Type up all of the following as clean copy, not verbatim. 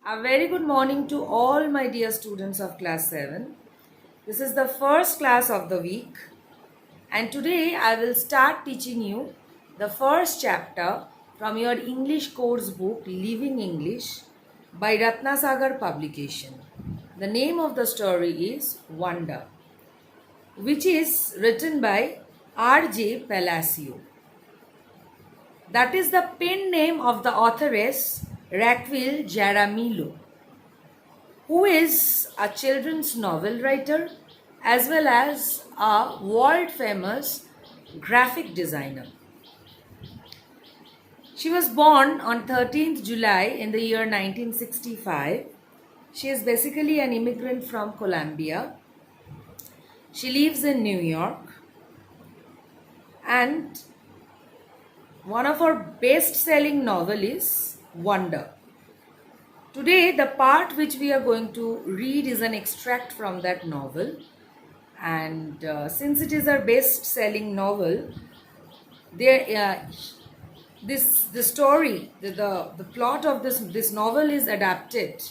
A very good morning to all my dear students of class 7. This is the first class of the week, and today I will start teaching you the first chapter from your English course book Living English by Ratnasagar Publication. The name of the story is Wonder, which is written by R.J. Palacio. That is the pen name of the authoress Raquel Jaramillo, who is a children's novel writer as well as a world famous graphic designer. She was born on 13th July in the year 1965. She is basically an immigrant from Colombia. She lives in New York, and one of her best-selling novel is Wonder. Today, the part which we are going to read is an extract from that novel, and since it is her best-selling novel, the story, the plot of this novel is adapted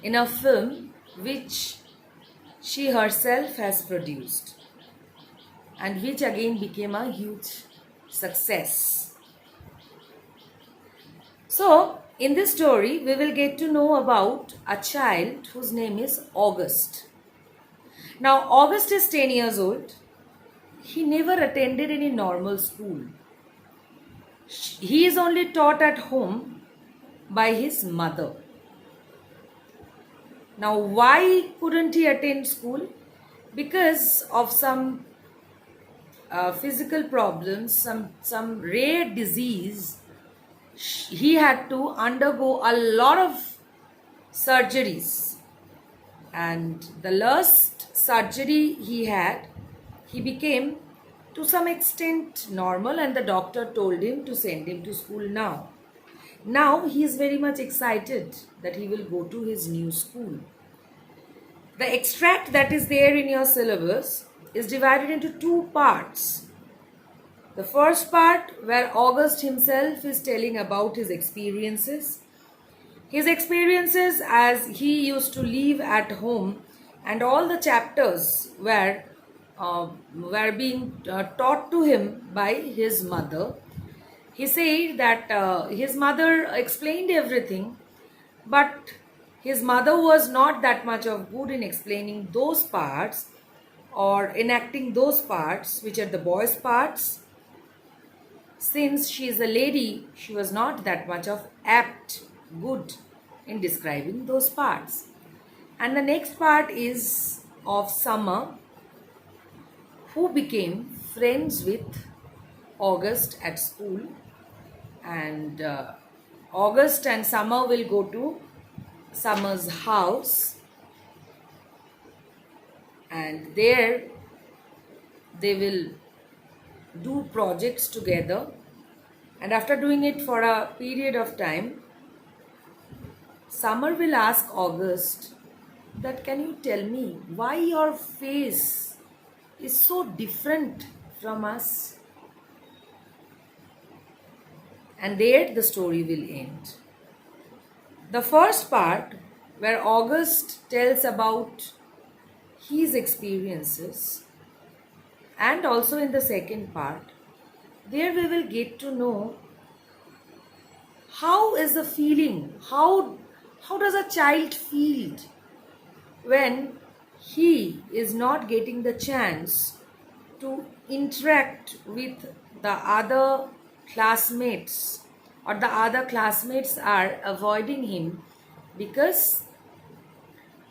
in a film which she herself has produced, and which again became a huge success. So, in this story, we will get to know about a child whose name is August. Now, August is 10 years old. He never attended any normal school. He is only taught at home by his mother. Now, why couldn't he attend school? Because of some physical problems, some rare disease. He had to undergo a lot of surgeries, and the last surgery he had, he became to some extent normal, and the doctor told him to send him to school now. Now he is very much excited that he will go to his new school. The extract that is there in your syllabus is divided into two parts. The first part, where August himself is telling about his experiences as he used to live at home, and all the chapters were being taught to him by his mother. He said that his mother explained everything, but his mother was not that much of good in explaining those parts or enacting those parts which are the boys' parts. Since she is a lady, she was not that much of good in describing those parts. And the next part is of Summer, who became friends with August at school. And August and Summer will go to Summer's house, and there they will do projects together, and after doing it for a period of time, Summer will ask August that, can you tell me why your face is so different from us? And there the story will end. The first part, where August tells about his experiences, and also in the second part, there we will get to know how is the feeling, how does a child feel when he is not getting the chance to interact with the other classmates, or the other classmates are avoiding him because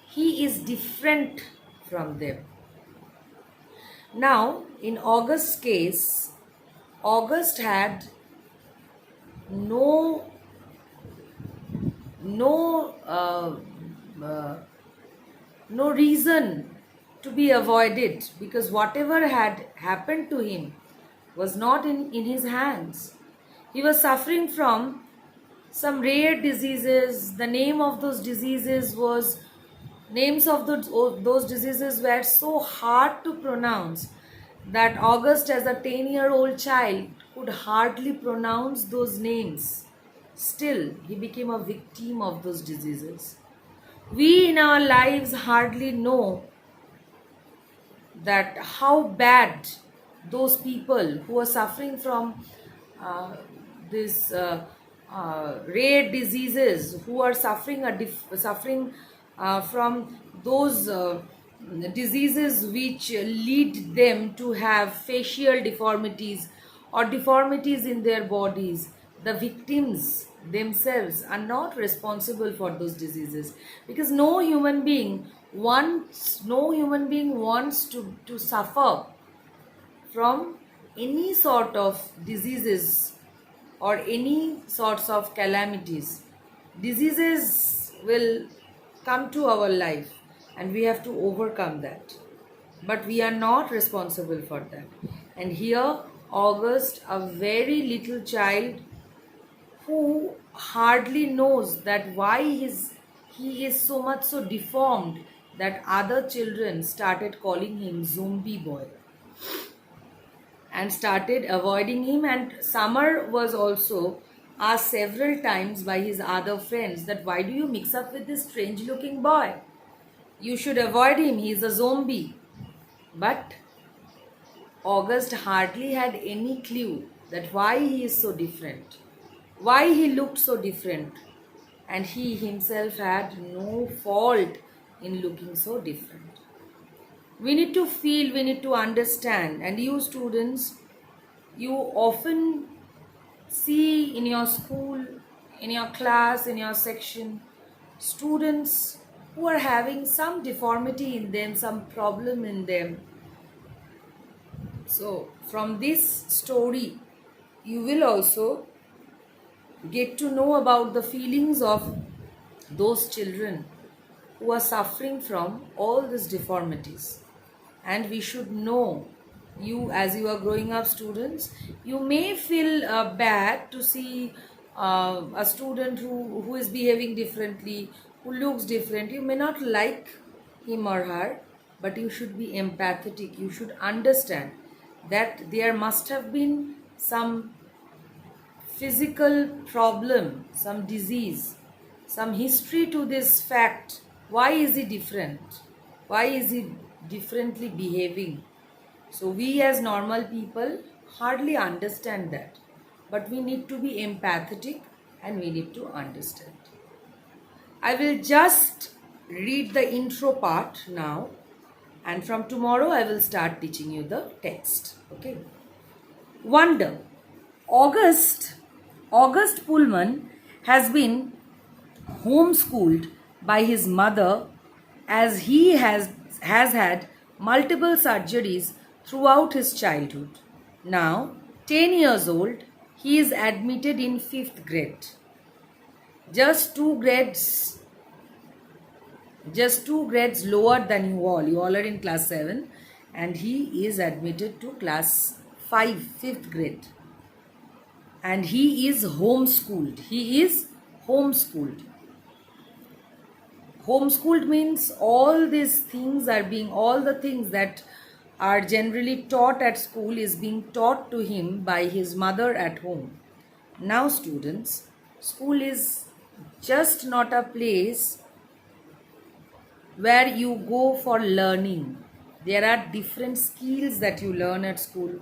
he is different from them. Now, in August's case, August had no reason to be avoided, because whatever had happened to him was not in his hands. He was suffering from some rare diseases. The name of those diseases were so hard to pronounce that August, as a 10-year-old child, could hardly pronounce those names. still he became a victim of those diseases. We in our lives hardly know that how bad those people who are suffering from uh, this rare diseases, who are suffering from those diseases which lead them to have facial deformities or deformities in their bodies, the victims themselves are not responsible for those diseases, because no human being wants to suffer from any sort of diseases or any sorts of calamities. Diseases will come to our life and we have to overcome that. But we are not responsible for that. And here, August, a very little child who hardly knows that why he is so much so deformed, that other children started calling him zombie boy and started avoiding him. And Summer was also asked several times by his other friends that why do you mix up with this strange looking boy? You should avoid him, he is a zombie. But August hardly had any clue that why he is so different, why he looked so different, and he himself had no fault in looking so different. We need to feel, we need to understand. And you students, you often see in your school, in your class, in your section, students who are having some deformity in them, some problem in them. So from this story, you will also get to know about the feelings of those children who are suffering from all these deformities. And we should know, you as you are growing up students, you may feel bad to see a student who is behaving differently, who looks different. You may not like him or her, but you should be empathetic. You should understand that there must have been some physical problem, some disease, some history to this fact. Why is he different? Why is he differently behaving? So we as normal people hardly understand that. But we need to be empathetic and we need to understand. I will just read the intro part now, and from tomorrow I will start teaching you the text. Okay. Wonder. August Pullman has been homeschooled by his mother, as he has had multiple surgeries throughout his childhood. Now, 10 years old, he is admitted in 5th grade. Just two grades lower than you all. You all are in class 7 and he is admitted to class 5, 5th grade. And he is homeschooled. Homeschooled means all the things that are generally taught at school is being taught to him by his mother at home. Now students, school is just not a place where you go for learning. There are different skills that you learn at school.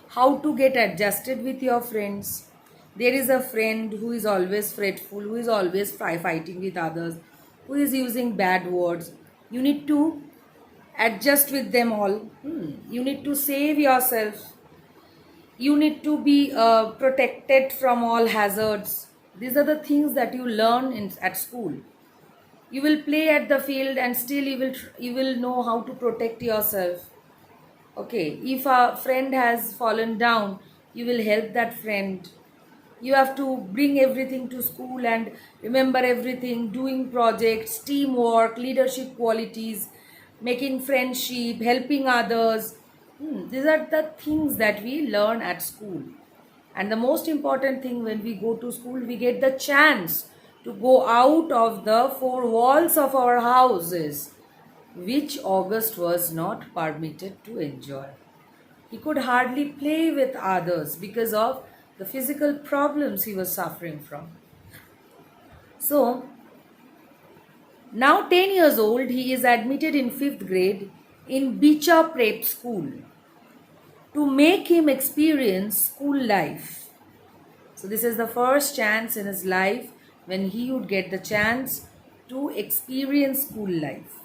How to get adjusted with your friends. There is a friend who is always fretful, who is always fighting with others, who is using bad words. You need to adjust with them all. You need to save yourself. You need to be protected from all hazards. These are the things that you learn at school. You will play at the field and still you will know how to protect yourself. Okay, if a friend has fallen down, you will help that friend. You have to bring everything to school and remember everything, doing projects, teamwork, leadership qualities, making friendship, helping others. These are the things that we learn at school. And the most important thing, when we go to school, we get the chance to go out of the four walls of our houses, which August was not permitted to enjoy. He could hardly play with others because of the physical problems he was suffering from. So, now 10 years old, he is admitted in 5th grade in Bicha Prep School to make him experience school life. So, this is the first chance in his life when he would get the chance to experience school life.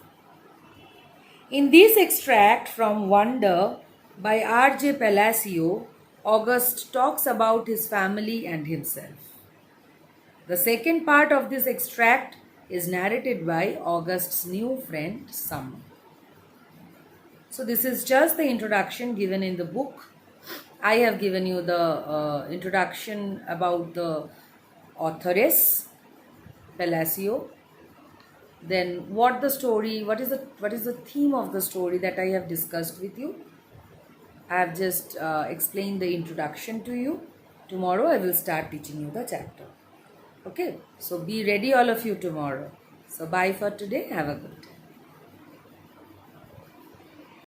In this extract from Wonder by R.J. Palacio, August talks about his family and himself. The second part of this extract is narrated by August's new friend Summer. So, this is just the introduction given in the book. I have given you the introduction about the authoress, Palacio. Then, what is the theme of the story that I have discussed with you? I have just explained the introduction to you. Tomorrow, I will start teaching you the chapter. Okay, so be ready, all of you, tomorrow. So, bye for today. Have a good day.